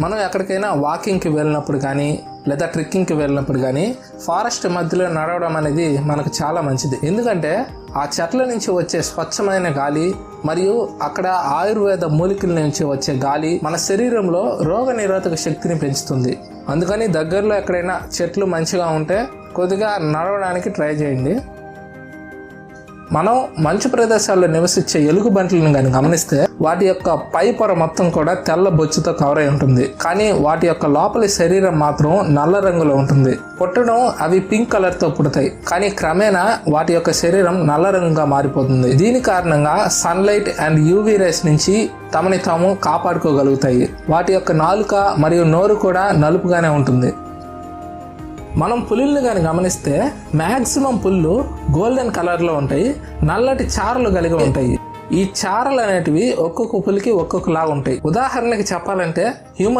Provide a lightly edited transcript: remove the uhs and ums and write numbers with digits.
మనం ఎక్కడికైనా వాకింగ్కి వెళ్ళినప్పుడు కానీ లేదా ట్రెక్కింగ్కి వెళ్ళినప్పుడు కానీ ఫారెస్ట్ మధ్యలో నడవడం అనేది మనకు చాలా మంచిది. ఎందుకంటే ఆ చెట్ల నుంచి వచ్చే స్వచ్ఛమైన గాలి మరియు అక్కడ ఆయుర్వేద మూలికల నుంచి వచ్చే గాలి మన శరీరంలో రోగ నిరోధక శక్తిని పెంచుతుంది. అందుకని దగ్గరలో ఎక్కడైనా చెట్లు మంచిగా ఉంటే కొద్దిగా నడవడానికి ట్రై చేయండి. మనం మంచు ప్రదేశాల్లో నివసించే ఎలుగుబంట్లను కానీ గమనిస్తే వాటి యొక్క పై పొర మొత్తం కూడా తెల్ల బొచ్చుతో కవర్ అయి ఉంటుంది. కానీ వాటి యొక్క లోపలి శరీరం మాత్రం నల్ల రంగులో ఉంటుంది. పుట్టడం అవి పింక్ కలర్ తో పుడతాయి, కానీ క్రమేణా వాటి యొక్క శరీరం నల్ల రంగుగా మారిపోతుంది. దీని కారణంగా సన్లైట్ అండ్ యూవీ రేస్ నుంచి తమని తాము కాపాడుకోగలుగుతాయి. వాటి యొక్క నాలుక మరియు నోరు కూడా నలుపుగానే ఉంటుంది. మనం పులుల్ని కానీ గమనిస్తే మ్యాక్సిమం పుళ్ళు గోల్డెన్ కలర్లో ఉంటాయి, నల్లటి చారలు కలిగి ఉంటాయి. ఈ చారలు అనేటివి ఒక్కొక్క పులికి ఒక్కొక్కలా ఉంటాయి. ఉదాహరణకి చెప్పాలంటే హ్యూమన్